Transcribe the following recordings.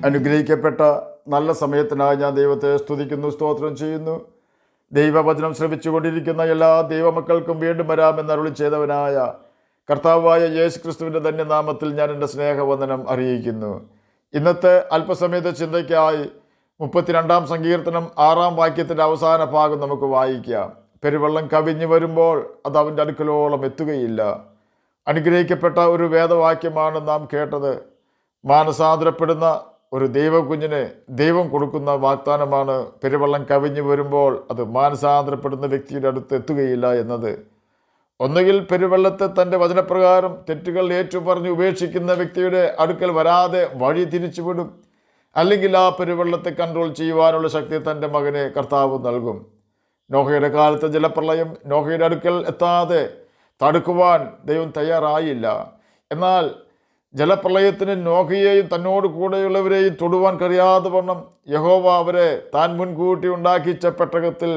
അനുഗ്രഹിക്കപ്പെട്ട നല്ല സമയത്തിനായി ഞാൻ ദൈവത്തെ സ്തുതിക്കുന്നു, സ്തോത്രം ചെയ്യുന്നു. ദൈവവചനം ശ്രമിച്ചുകൊണ്ടിരിക്കുന്ന എല്ലാ ദൈവമക്കൾക്കും വീണ്ടും വരാമെന്ന് അരുളി ചെയ്തവനായ കർത്താവായ യേശു ക്രിസ്തുവിൻ്റെ ധന്യനാമത്തിൽ ഞാൻ എൻ്റെ സ്നേഹവന്ദനം അറിയിക്കുന്നു. ഇന്നത്തെ അല്പസമയത്തെ ചിന്തയ്ക്കായി 32 സങ്കീർത്തനം 6 വാക്യത്തിൻ്റെ അവസാന ഭാഗം നമുക്ക് വായിക്കാം. പെരുവെള്ളം കവിഞ്ഞു വരുമ്പോൾ അത് അവൻ്റെ അടുക്കലോളം എത്തുകയില്ല. അനുഗ്രഹിക്കപ്പെട്ട ഒരു വേദവാക്യമാണ് നാം കേട്ടത്. മാനസാന്തരപ്പെടുന്ന ഒരു ദൈവകുഞ്ഞിന് ദൈവം കൊടുക്കുന്ന വാഗ്ദാനമാണ് പെരുവെള്ളം കവിഞ്ഞു വരുമ്പോൾ അത് മാനസാന്തരപ്പെടുന്ന വ്യക്തിയുടെ അടുത്ത് എത്തുകയില്ല എന്നത്. ഒന്നുകിൽ പെരുവെള്ളത്തെ തൻ്റെ വചനപ്രകാരം തെറ്റുകൾ ഏറ്റുപറഞ്ഞ് ഉപേക്ഷിക്കുന്ന വ്യക്തിയുടെ അടുക്കൽ വരാതെ വഴി തിരിച്ചുവിടും, അല്ലെങ്കിൽ ആ പെരുവെള്ളത്തെ കൺട്രോൾ ചെയ്യുവാനുള്ള ശക്തി തൻ്റെ മകനെ കർത്താവ് നൽകും. നോഹയുടെ കാലത്തെ ജലപ്രളയം നോഹയുടെ അടുക്കൽ എത്താതെ തടുക്കുവാൻ ദൈവം തയ്യാറായില്ല. എന്നാൽ ജലപ്രളയത്തിന് നോഹയെയും തന്നോട് കൂടെയുള്ളവരെയും തൊടുവാൻ കഴിയാതെ വണ്ണം യഹോവ അവരെ താൻ മുൻകൂട്ടി ഉണ്ടാക്കിച്ച പെട്ടകത്തിൽ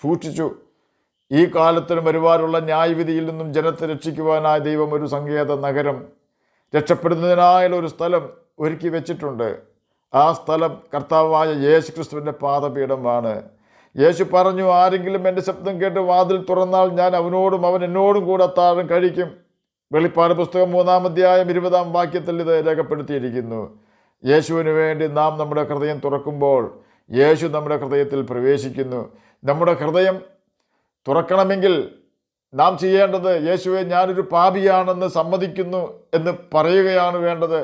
സൂക്ഷിച്ചു. ഈ കാലത്തിന് വരുവാനുള്ള ന്യായവിധിയിൽ നിന്നും ജനത്തെ രക്ഷിക്കുവാനായി ദൈവം ഒരു സങ്കേത നഗരം, രക്ഷപ്പെടുന്നതിനായുള്ള ഒരു സ്ഥലം ഒരുക്കി വെച്ചിട്ടുണ്ട്. ആ സ്ഥലം കർത്താവായ യേശു ക്രിസ്തുവിൻ്റെ പാദപീഠമാണ്. യേശു പറഞ്ഞു, ആരെങ്കിലും എൻ്റെ ശബ്ദം കേട്ട് വാതിൽ തുറന്നാൽ ഞാൻ അവനോടും അവൻ എന്നോടും കൂടെ അത്താഴം കഴിക്കും. വെളിപ്പാട് പുസ്തകം 3 അധ്യായം 20 വാക്യത്തിൽ ഇത് രേഖപ്പെടുത്തിയിരിക്കുന്നു. യേശുവിന് വേണ്ടി നാം നമ്മുടെ ഹൃദയം തുറക്കുമ്പോൾ യേശു നമ്മുടെ ഹൃദയത്തിൽ പ്രവേശിക്കുന്നു. നമ്മുടെ ഹൃദയം തുറക്കണമെങ്കിൽ നാം ചെയ്യേണ്ടത്, യേശുവെ ഞാനൊരു പാപിയാണെന്ന് സമ്മതിക്കുന്നു എന്ന് പറയുകയാണ് വേണ്ടത്.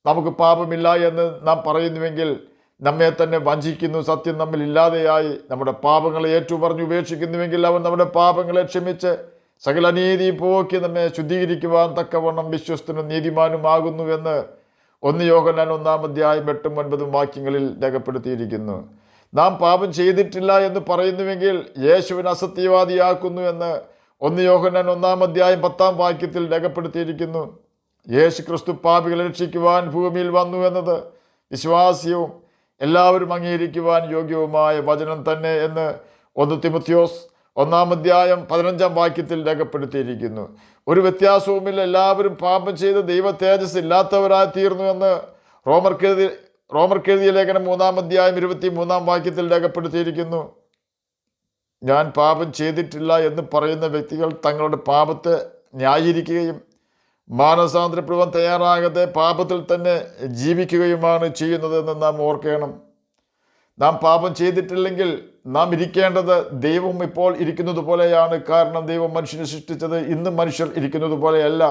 നമുക്ക് പാപമില്ല എന്ന് നാം പറയുന്നുവെങ്കിൽ നമ്മെ തന്നെ വഞ്ചിക്കുന്നു. സത്യം നമ്മിൽ ഇല്ലാതെയായി നമ്മുടെ പാപങ്ങളെ ഏറ്റുപറഞ്ഞ് ഉപേക്ഷിക്കുന്നുവെങ്കിൽ അവൻ നമ്മുടെ പാപങ്ങളെ ക്ഷമിച്ച് സകല നീതി പോക്കി നമ്മെ ശുദ്ധീകരിക്കുവാൻ തക്കവണ്ണം വിശ്വസ്തനും നീതിമാനുമാകുന്നുവെന്ന് 1 യോഹന്നാൻ 1 അധ്യായം 8 9 വാക്യങ്ങളിൽ രേഖപ്പെടുത്തിയിരിക്കുന്നു. നാം പാപം ചെയ്തിട്ടില്ല എന്ന് പറയുന്നുവെങ്കിൽ യേശുവിനെ അസത്യവാദിയാക്കുന്നു എന്ന് 1 യോഹന്നാൻ 1 അധ്യായം 10 വാക്യത്തിൽ രേഖപ്പെടുത്തിയിരിക്കുന്നു. യേശു ക്രിസ്തു പാപികളെ രക്ഷിക്കുവാൻ ഭൂമിയിൽ വന്നു എന്നത് വിശ്വാസ്യവും എല്ലാവരും അംഗീകരിക്കുവാൻ യോഗ്യവുമായ വചനം തന്നെ എന്ന് 1 തിമോഥെയോസ് 1 അധ്യായം 15 വാക്യത്തിൽ രേഖപ്പെടുത്തിയിരിക്കുന്നു. ഒരു വ്യത്യാസവുമില്ല, എല്ലാവരും പാപം ചെയ്ത് ദൈവ തേജസ് ഇല്ലാത്തവരായി തീർന്നു എന്ന് റോമർക്കെഴുതിയ ലേഖനം 3 അധ്യായം 23 വാക്യത്തിൽ രേഖപ്പെടുത്തിയിരിക്കുന്നു. ഞാൻ പാപം ചെയ്തിട്ടില്ല എന്ന് പറയുന്ന വ്യക്തികൾ തങ്ങളുടെ പാപത്തെ ന്യായീകരിക്കുകയും മാനസാന്തരപ്പെടുവാൻ തയ്യാറാകാതെ പാപത്തിൽ തന്നെ ജീവിക്കുകയുമാണ് ചെയ്യുന്നതെന്ന് നാം ഓർക്കണം. നാം പാപം ചെയ്തിട്ടില്ലെങ്കിൽ നാം ഇരിക്കേണ്ടത് ദൈവം ഇപ്പോൾ ഇരിക്കുന്നത് പോലെയാണ്. കാരണം ദൈവം മനുഷ്യനെ സൃഷ്ടിച്ചത് ഇന്ന് മനുഷ്യർ ഇരിക്കുന്നത് പോലെയല്ല.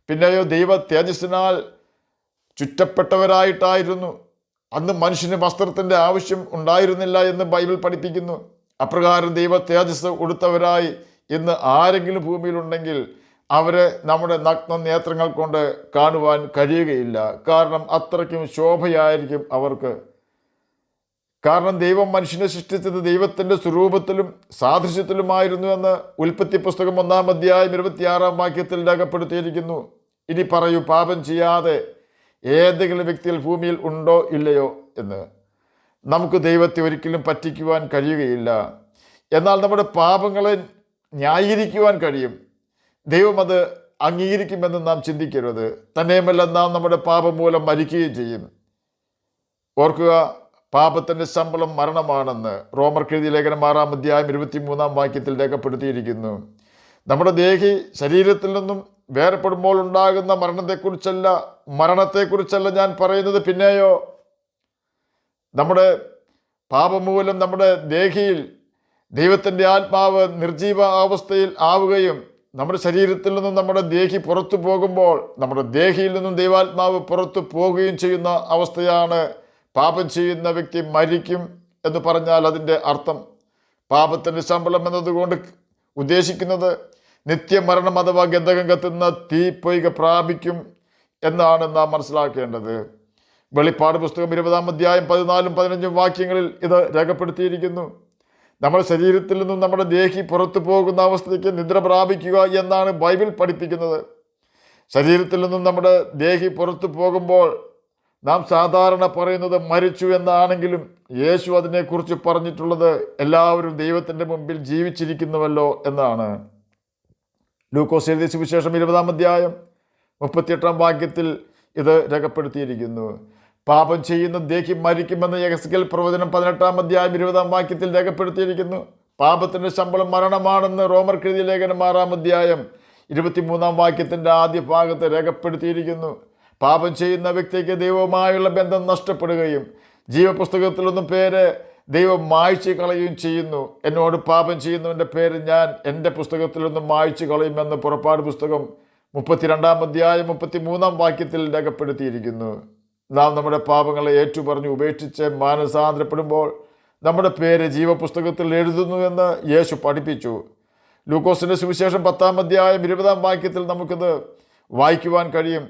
പിന്നെയോ ദൈവ തേജസ്സിനാൽ ചുറ്റപ്പെട്ടവരായിട്ടായിരുന്നു. അന്ന് മനുഷ്യന് വസ്ത്രത്തിൻ്റെ ആവശ്യം ഉണ്ടായിരുന്നില്ല എന്ന് ബൈബിൾ പഠിപ്പിക്കുന്നു. അപ്രകാരം ദൈവ തേജസ് കൊടുത്തവരായി ഇന്ന് ആരെങ്കിലും ഭൂമിയിലുണ്ടെങ്കിൽ അവരെ നമ്മുടെ നഗ്ന നേത്രങ്ങൾ കൊണ്ട് കാണുവാൻ കഴിയുകയില്ല. കാരണം അത്രയ്ക്കും ശോഭയായിരിക്കും അവർക്ക്. കാരണം ദൈവം മനുഷ്യനെ സൃഷ്ടിച്ചത് ദൈവത്തിൻ്റെ സ്വരൂപത്തിലും സാദൃശ്യത്തിലുമായിരുന്നു എന്ന് ഉൽപ്പത്തി പുസ്തകം 1 അധ്യായം 26 വാക്യത്തിൽ രേഖപ്പെടുത്തിയിരിക്കുന്നു. ഇനി പറയൂ, പാപം ചെയ്യാതെ ഏതെങ്കിലും വ്യക്തികൾ ഭൂമിയിൽ ഉണ്ടോ ഇല്ലയോ എന്ന്. നമുക്ക് ദൈവത്തെ ഒരിക്കലും പറ്റിക്കുവാൻ കഴിയുകയില്ല. എന്നാൽ നമ്മുടെ പാപങ്ങളെ ന്യായീകരിക്കുവാൻ കഴിയും. ദൈവം അത് അംഗീകരിക്കുമെന്ന് നാം ചിന്തിക്കരുത്. തന്നെയുമല്ല, നാം നമ്മുടെ പാപം മൂലം മരിക്കുകയും ചെയ്യും. ഓർക്കുക, പാപത്തിൻ്റെ ശമ്പളം മരണമാണെന്ന് റോമർക്കെഴുതിയ ലേഖനം 6 അധ്യായം 23 വാക്യത്തിൽ രേഖപ്പെടുത്തിയിരിക്കുന്നു. നമ്മുടെ ദേഹി ശരീരത്തിൽ നിന്നും വേർപ്പെടുമ്പോൾ ഉണ്ടാകുന്ന മരണത്തെക്കുറിച്ചല്ല ഞാൻ പറയുന്നത്. പിന്നെയോ നമ്മുടെ പാപം മൂലം നമ്മുടെ ദേഹിയിൽ ദൈവത്തിൻ്റെ ആത്മാവ് നിർജീവ അവസ്ഥയിൽ ആവുകയും നമ്മുടെ ശരീരത്തിൽ നിന്നും നമ്മുടെ ദേഹി പുറത്തു പോകുമ്പോൾ നമ്മുടെ ദേഹിയിൽ നിന്നും ദൈവാത്മാവ് പുറത്തു പോവുകയും ചെയ്യുന്ന അവസ്ഥയാണ് പാപം ചെയ്യുന്ന വ്യക്തി മരിക്കും എന്ന് പറഞ്ഞാൽ അതിൻ്റെ അർത്ഥം. പാപത്തിൻ്റെ ശമ്പളം എന്നതുകൊണ്ട് ഉദ്ദേശിക്കുന്നത് നിത്യമരണം അഥവാ ഗന്ധകം കത്തുന്ന തീപ്പൊയ്ക പ്രാപിക്കും എന്നാണ് നാം മനസ്സിലാക്കേണ്ടത്. വെളിപ്പാട് പുസ്തകം 20 അധ്യായം 14 15 വാക്യങ്ങളിൽ ഇത് രേഖപ്പെടുത്തിയിരിക്കുന്നു. നമ്മുടെ ശരീരത്തിൽ നിന്നും നമ്മുടെ ദേഹി പുറത്തു പോകുന്ന അവസ്ഥയ്ക്ക് നിദ്ര പ്രാപിക്കുക എന്നാണ് ബൈബിൾ പഠിപ്പിക്കുന്നത്. ശരീരത്തിൽ നിന്നും നമ്മുടെ ദേഹി പുറത്തു പോകുമ്പോൾ നാം സാധാരണ പറയുന്നത് മരിച്ചു എന്നാണെങ്കിലും യേശു അതിനെക്കുറിച്ച് പറഞ്ഞിട്ടുള്ളത് എല്ലാവരും ദൈവത്തിൻ്റെ മുമ്പിൽ ജീവിച്ചിരിക്കുന്നുവല്ലോ എന്നാണ്. ലൂക്കോസ് എഴുതിയ സുവിശേഷം 20 അധ്യായം 38 വാക്യത്തിൽ ഇത് രേഖപ്പെടുത്തിയിരിക്കുന്നു. പാപം ചെയ്യുന്ന ദേഹി മരിക്കുമെന്ന് യെഹെസ്കേൽ പ്രവചനം 18-ാം അധ്യായം 20-ാം വാക്യത്തിൽ രേഖപ്പെടുത്തിയിരിക്കുന്നു. പാപത്തിൻ്റെ ശമ്പളം മരണമാണെന്ന് റോമർക്കെഴുതിയ ലേഖനം 6-ാം അധ്യായം 23-ാം വാക്യത്തിൻ്റെ ആദ്യ ഭാഗത്ത് രേഖപ്പെടുത്തിയിരിക്കുന്നു. പാപം ചെയ്യുന്ന വ്യക്തിക്ക് ദൈവവുമായുള്ള ബന്ധം നഷ്ടപ്പെടുകയും ജീവപുസ്തകത്തിൽ നിന്നും പേര് ദൈവം മായ്ച്ചു കളയുകയും ചെയ്യുന്നു. എന്നോട് പാപം ചെയ്യുന്നവൻ്റെ പേര് ഞാൻ എൻ്റെ പുസ്തകത്തിൽ നിന്നും മായ്ച്ചു കളയുമെന്ന് പുറപ്പാട് പുസ്തകം 32-ാം അധ്യായം 33-ാം വാക്യത്തിൽ രേഖപ്പെടുത്തിയിരിക്കുന്നു. നാം നമ്മുടെ പാപങ്ങളെ ഏറ്റുപറഞ്ഞ് ഉപേക്ഷിച്ച് മാനസാന്തരപ്പെടുമ്പോൾ നമ്മുടെ പേര് ജീവപുസ്തകത്തിൽ എഴുതുന്നു എന്ന് യേശു പഠിപ്പിച്ചു. ലൂക്കോസിൻ്റെ സുവിശേഷം 10-ാം അധ്യായം 20-ാം വാക്യത്തിൽ നമുക്കിത് വായിക്കുവാൻ കഴിയും.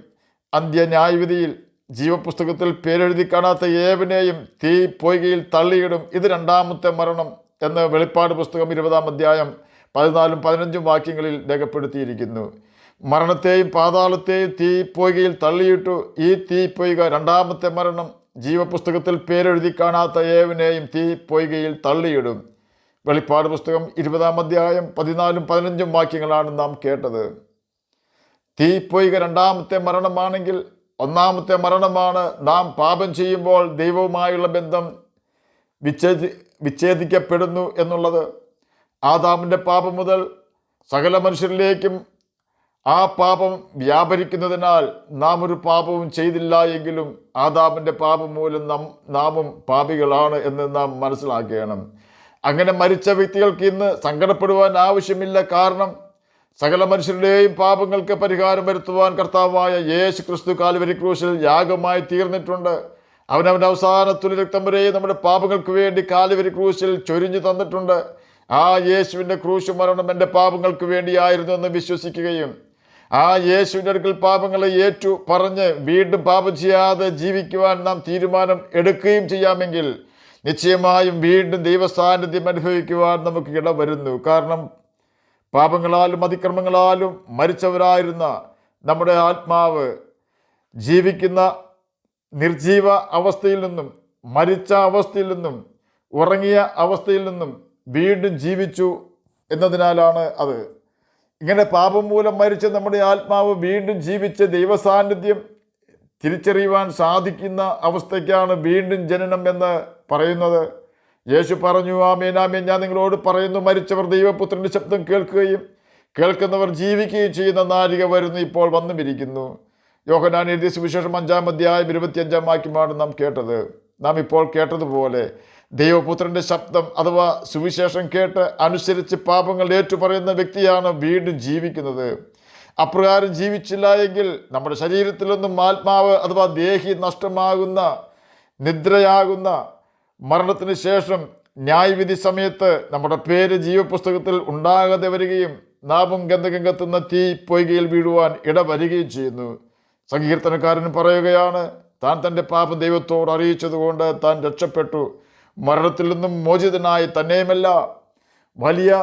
അന്ത്യന്യായവിധിയിൽ ജീവപുസ്തകത്തിൽ പേരെഴുതി കാണാത്ത ഏവനെയും തീ പൊയ്കയിൽ തള്ളിയിടും, ഇത് രണ്ടാമത്തെ മരണം എന്ന് വെളിപ്പാട് പുസ്തകം 20-ാം അധ്യായം 14-15 വാക്യങ്ങളിൽ രേഖപ്പെടുത്തിയിരിക്കുന്നു. മരണത്തെയും പാതാളത്തെയും തീ പൊയ്കയിൽ തള്ളിയിട്ടു. ഈ തീ പൊയ്ക രണ്ടാമത്തെ മരണം. ജീവപുസ്തകത്തിൽ പേരെഴുതി കാണാത്ത ഏവനെയും തീ പൊയ്കയിൽ തള്ളിയിടും. വെളിപ്പാട് പുസ്തകം 20-ാം അധ്യായം 14-15 വാക്യങ്ങളാണ് നാം കേട്ടത്. തീ പൊയ്ക രണ്ടാമത്തെ മരണമാണെങ്കിൽ ഒന്നാമത്തെ മരണമാണ് നാം പാപം ചെയ്യുമ്പോൾ ദൈവവുമായുള്ള ബന്ധം വിച്ഛേദിക്കപ്പെടുന്നു എന്നുള്ളത്. ആദാമിൻ്റെ പാപം മുതൽ സകല മനുഷ്യരിലേക്കും ആ പാപം വ്യാപരിക്കുന്നതിനാൽ നാം ഒരു പാപവും ചെയ്തില്ല എങ്കിലും ആദാമിൻ്റെ പാപം മൂലം നാമും പാപികളാണ് എന്ന് നാം മനസ്സിലാക്കണം. അങ്ങനെ മരിച്ച വ്യക്തികൾക്ക് ഇന്ന് സങ്കടപ്പെടുവാൻ ആവശ്യമില്ല. കാരണം സകല മനുഷ്യരുടെയും പാപങ്ങൾക്ക് പരിഹാരം വരുത്തുവാൻ കർത്താവായ യേശു ക്രിസ്തു കാൽവരി ക്രൂശിൽ യാഗമായി തീർന്നിട്ടുണ്ട്. അവനവൻ്റെ അവസാന തുള്ളി രക്തം വരെ നമ്മുടെ പാപങ്ങൾക്ക് വേണ്ടി കാൽവരി ക്രൂശിൽ ചൊരിഞ്ഞു തന്നിട്ടുണ്ട്. ആ യേശുവിൻ്റെ ക്രൂശ് മരണം എൻ്റെ പാപങ്ങൾക്ക് വേണ്ടിയായിരുന്നു എന്ന് വിശ്വസിക്കുകയും ആ യേശുവിൻ്റെ അടുക്കൽ പാപങ്ങളെ ഏറ്റു പറഞ്ഞ് വീണ്ടും പാപം ചെയ്യാതെ ജീവിക്കുവാൻ നാം തീരുമാനം എടുക്കുകയും ചെയ്യാമെങ്കിൽ നിശ്ചയമായും വീണ്ടും ദൈവസാന്നിധ്യം അനുഭവിക്കുവാൻ നമുക്ക് ഇടവരുന്നു. കാരണം പാപങ്ങളാലും അതിക്രമങ്ങളാലും മരിച്ചവരായിരുന്ന നമ്മുടെ ആത്മാവ് ജീവിക്കുന്ന നിർജീവ അവസ്ഥയിൽ നിന്നും മരിച്ച അവസ്ഥയിൽ നിന്നും ഉറങ്ങിയ അവസ്ഥയിൽ നിന്നും വീണ്ടും ജീവിച്ചു എന്നതിനാലാണ് അത്. ഇങ്ങനെ പാപം മൂലം മരിച്ച നമ്മുടെ ആത്മാവ് വീണ്ടും ജീവിച്ച് ദൈവസാന്നിധ്യം തിരിച്ചറിയുവാൻ സാധിക്കുന്ന അവസ്ഥയ്ക്കാണ് വീണ്ടും ജനനം എന്ന് പറയുന്നത്. യേശു പറഞ്ഞു, ആമേൻ ആമേൻ ഞാൻ നിങ്ങളോട് പറയുന്നു, മരിച്ചവർ ദൈവപുത്രൻ്റെ ശബ്ദം കേൾക്കുകയും കേൾക്കുന്നവർ ജീവിക്കുകയും ചെയ്യുന്ന നാഴിക വരുന്നു, ഇപ്പോൾ വന്നുമിരിക്കുന്നു. യോഹന്നാൻ എഴുതിയ സുവിശേഷം 5-ാം അധ്യായം 25-ാം വാക്യമാണ് നാം കേട്ടത്. നാം ഇപ്പോൾ കേട്ടതുപോലെ ദൈവപുത്രൻ്റെ ശബ്ദം അഥവാ സുവിശേഷം കേട്ട് അനുസരിച്ച് പാപങ്ങൾ ഏറ്റുപറയുന്ന വ്യക്തിയാണ് വീണ്ടും ജീവിക്കുന്നത്. അപ്രകാരം ജീവിച്ചില്ല എങ്കിൽ നമ്മുടെ ശരീരത്തിൽ നിന്നും ആത്മാവ് അഥവാ ദേഹി നഷ്ടമാകുന്ന നിദ്രയാകുന്ന മരണത്തിന് ശേഷം ന്യായവിധി സമയത്ത് നമ്മുടെ പേര് ജീവപുസ്തകത്തിൽ ഉണ്ടാകാതെ വരികയും നാമും ഗന്ധകം കത്തുന്ന തീ പൊയ്കയിൽ വീഴുവാൻ ഇടവരികയും ചെയ്യുന്നു. സങ്കീർത്തനക്കാരൻ പറയുകയാണ്, താൻ തൻ്റെ പാപം ദൈവത്തോട് അറിയിച്ചതുകൊണ്ട് താൻ രക്ഷപ്പെട്ടു, മരണത്തിൽ നിന്നും മോചിതനായി, തന്നെയുമല്ല വലിയ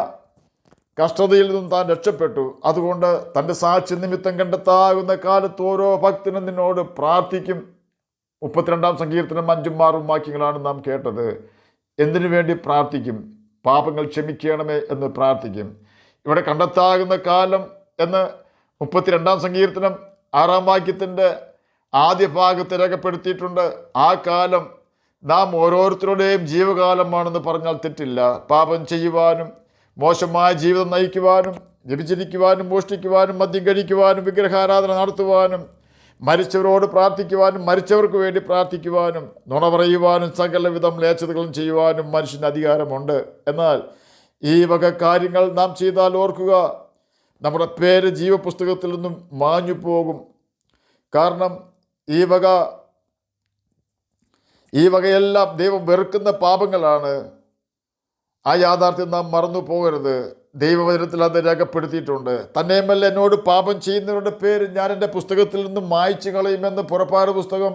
കഷ്ടതയിൽ നിന്നും താൻ രക്ഷപ്പെട്ടു. അതുകൊണ്ട് തൻ്റെ സാക്ഷി നിമിത്തം കണ്ടെത്താകുന്ന കാലത്ത് ഓരോ ഭക്തനും നിന്നോട് പ്രാർത്ഥിക്കും. 32-ാം സങ്കീർത്തനം 5-6 വാക്യങ്ങളാണ് നാം കേട്ടത്. എന്തിനു വേണ്ടി പ്രാർത്ഥിക്കും? പാപങ്ങൾ ക്ഷമിക്കണമേ എന്ന് പ്രാർത്ഥിക്കും. ഇവിടെ കണ്ടെത്താകുന്ന കാലം എന്ന് 32-ാം സങ്കീർത്തനം 6-ാം വാക്യത്തിൻ്റെ ആദ്യ ഭാഗത്ത് രേഖപ്പെടുത്തിയിട്ടുണ്ട്. ആ കാലം നാം ഓരോരുത്തരുടെയും ജീവകാലമാണെന്ന് പറഞ്ഞാൽ തെറ്റില്ല. പാപം ചെയ്യുവാനും മോശമായ ജീവിതം നയിക്കുവാനും വ്യഭിചരിക്കുവാനും മോഷ്ടിക്കുവാനും മദ്യം കഴിക്കുവാനും വിഗ്രഹാരാധന നടത്തുവാനും മരിച്ചവരോട് പ്രാർത്ഥിക്കുവാനും മരിച്ചവർക്ക് വേണ്ടി പ്രാർത്ഥിക്കുവാനും നുണ പറയുവാനും സകലവിധം മ്ലേച്ഛതകളും ചെയ്യുവാനും മനുഷ്യന് അധികാരമുണ്ട്. എന്നാൽ ഈ വക കാര്യങ്ങൾ നാം ചെയ്താൽ ഓർക്കുക, നമ്മുടെ പേര് ജീവപുസ്തകത്തിൽ നിന്നും മാഞ്ഞു പോകും. കാരണം ഈ വകയെല്ലാം ദൈവം വെറുക്കുന്ന പാപങ്ങളാണ്. ആ യാഥാർത്ഥ്യം നാം മറന്നു പോകരുത്. ദൈവവചനത്തിൽ അത് രേഖപ്പെടുത്തിയിട്ടുണ്ട്. തന്നെയുമല്ല, എന്നോട് പാപം ചെയ്യുന്നവരുടെ പേര് ഞാൻ എൻ്റെ പുസ്തകത്തിൽ നിന്നും മായ്ച്ചു കളയുമെന്ന് പുറപ്പാട് പുസ്തകം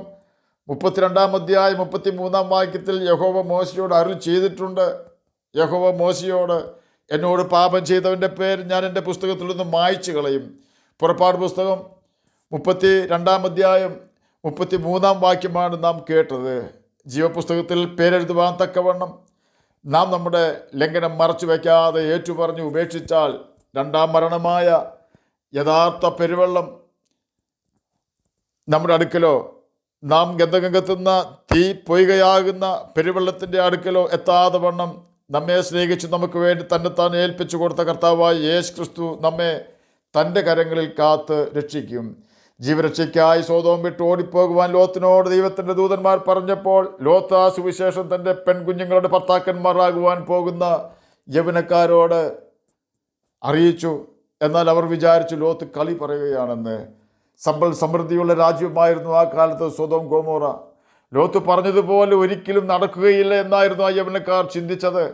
32-ാം അധ്യായം 33-ാം വാക്യത്തിൽ യഹോവ മോശയോട് അരുളി ചെയ്തിട്ടുണ്ട്. യഹോവ മോശയോട്, എന്നോട് പാപം ചെയ്തവൻ്റെ പേര് ഞാൻ എൻ്റെ പുസ്തകത്തിൽ നിന്നും മായ്ച്ചു കളയും. പുറപ്പാട് പുസ്തകം 32-ാം അധ്യായം 33-ാം വാക്യമാണ് നാം കേട്ടത്. ജീവപുസ്തകത്തിൽ പേരെഴുതുവാൻ തക്കവണ്ണം നാം നമ്മുടെ ലംഘനം മറച്ചു വയ്ക്കാതെ ഏറ്റുപറഞ്ഞ് ഉപേക്ഷിച്ചാൽ രണ്ടാം മരണമായ യഥാർത്ഥ പെരുവെള്ളം നമ്മുടെ അടുക്കലോ നാം ഗന്ധകം കത്തുന്ന തീ പൊയ്കയാകുന്ന പെരുവെള്ളത്തിൻ്റെ അടുക്കലോ എത്താതെ വണ്ണം നമ്മെ സ്നേഹിച്ച് നമുക്ക് വേണ്ടി തന്നെത്താൻ ഏൽപ്പിച്ചു കൊടുത്ത കർത്താവായ യേശു ക്രിസ്തു നമ്മെ തൻ്റെ കരങ്ങളിൽ കാത്ത് രക്ഷിക്കും. ജീവരക്ഷയ്ക്കായി സോദോം വിട്ട് ഓടിപ്പോകുവാൻ ലോത്തിനോട് ദൈവത്തിൻ്റെ ദൂതന്മാർ പറഞ്ഞപ്പോൾ ലോത്ത് ആ സുവിശേഷം തൻ്റെ പെൺകുഞ്ഞുങ്ങളുടെ ഭർത്താക്കന്മാരാകുവാൻ പോകുന്ന യൗവനക്കാരോട് അറിയിച്ചു. എന്നാൽ അവർ വിചാരിച്ചു ലോത്ത് കളി പറയുകയാണെന്ന്. സമ്പൽ സമൃദ്ധിയുള്ള രാജ്യമായിരുന്നു ആ കാലത്ത് സൊദോം ഗൊമോറ. ലോത്ത് പറഞ്ഞതുപോലെ ഒരിക്കലും നടക്കുകയില്ല എന്നായിരുന്നു ആ യൗവനക്കാർ ചിന്തിച്ചത്.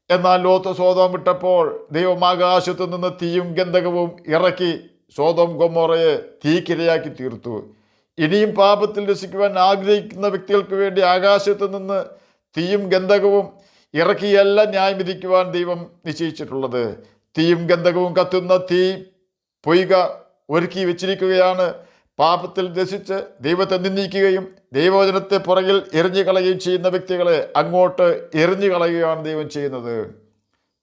എന്നാൽ ലോത്ത് സോദോം വിട്ടപ്പോൾ ദൈവം ആകാശത്തു നിന്ന് തീയും ഗന്ധകവും ഇറക്കി സോദോം ഗൊമോറയെ തീക്കിരയാക്കി തീർത്തു. ഇനിയും പാപത്തിൽ രസിക്കുവാൻ ആഗ്രഹിക്കുന്ന വ്യക്തികൾക്ക് വേണ്ടി ആകാശത്തു നിന്ന് തീയും ഗന്ധകവും ഇറക്കിയല്ല ന്യായം വിധിക്കുവാൻ ദൈവം നിശ്ചയിച്ചിട്ടുള്ളത്. തീയും ഗന്ധകവും കത്തുന്ന തീ പൊയ്ക ഒരുക്കി വെച്ചിരിക്കുകയാണ്. പാപത്തിൽ രസിച്ച് ദൈവത്തെ നിന്ദിക്കുകയും ദൈവവചനത്തെ പുറകിൽ എറിഞ്ഞു കളയുകയും ചെയ്യുന്ന വ്യക്തികളെ അങ്ങോട്ട് എറിഞ്ഞു കളയുകയാണ് ദൈവം ചെയ്യുന്നത്.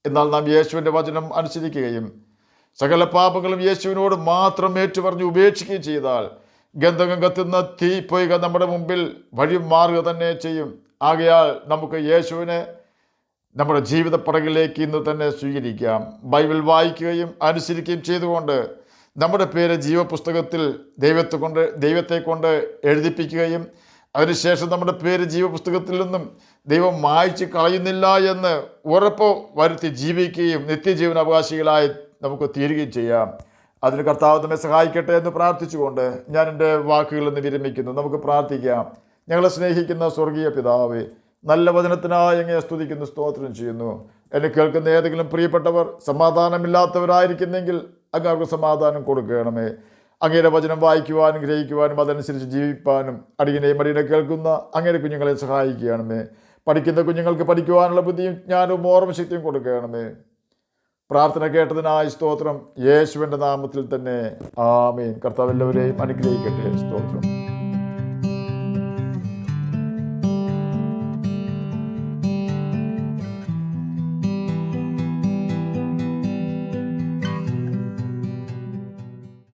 എന്നാൽ നാം യേശുവിൻ്റെ വചനം അനുസരിക്കുകയും സകല പാപങ്ങളും യേശുവിനോട് മാത്രം ഏറ്റുപറഞ്ഞ് ഉപേക്ഷിക്കുകയും ചെയ്താൽ ഗന്ധകം കത്തുന്ന തീ പൊയ്ക നമ്മുടെ മുമ്പിൽ വഴി മാറുക തന്നെ ചെയ്യും. ആകയാൽ നമുക്ക് യേശുവിനെ നമ്മുടെ ജീവിത പടകിലേക്ക് ഇന്ന് തന്നെ സ്വീകരിക്കാം. ബൈബിൾ വായിക്കുകയും അനുസരിക്കുകയും ചെയ്തുകൊണ്ട് നമ്മുടെ പേര് ജീവപുസ്തകത്തിൽ ദൈവത്തെ കൊണ്ട് എഴുതിപ്പിക്കുകയും അതിനുശേഷം നമ്മുടെ പേര് ജീവപുസ്തകത്തിൽ നിന്നും ദൈവം മായ്ച്ച് കളയുന്നില്ല എന്ന് ഉറപ്പ് വരുത്തി ജീവിക്കുകയും നിത്യജീവന അവകാശികളായി നമുക്ക് തീരുകയും ചെയ്യാം. അതിന് കർത്താവ് നമ്മെ സഹായിക്കട്ടെ എന്ന് പ്രാർത്ഥിച്ചുകൊണ്ട് ഞാൻ എൻ്റെ വാക്കുകളിൽ നിന്ന് വിരമിക്കുന്നു. നമുക്ക് പ്രാർത്ഥിക്കാം. ഞങ്ങളെ സ്നേഹിക്കുന്ന സ്വർഗീയ പിതാവേ, നല്ല വചനത്തിനായി അങ്ങയെ സ്തുതിക്കുന്നു, സ്തോത്രം ചെയ്യുന്നു. എന്നെ കേൾക്കുന്ന ഏതെങ്കിലും പ്രിയപ്പെട്ടവർ സമാധാനമില്ലാത്തവരായിരിക്കുന്നെങ്കിൽ അങ്ങ് അവർക്ക് സമാധാനം കൊടുക്കണമേ. അങ്ങയുടെ വചനം വായിക്കുവാനും ഗ്രഹിക്കുവാനും അതനുസരിച്ച് ജീവിപ്പാനും അടിയനെയും അടിയനെ കേൾക്കുന്ന അങ്ങയുടെ കുഞ്ഞുങ്ങളെ സഹായിക്കണമേ. പഠിക്കുന്ന കുഞ്ഞുങ്ങൾക്ക് പഠിക്കുവാനുള്ള ബുദ്ധിയും ജ്ഞാനവും ഓർമ്മശക്തിയും കൊടുക്കണമേ. പ്രാർത്ഥന കേട്ടതിനായി സ്തോത്രം. യേശുവിൻ്റെ നാമത്തിൽ തന്നെ ആമേൻ. കർത്താവ് എല്ലാവരെയും അനുഗ്രഹിക്കട്ടെ. സ്തോത്രം.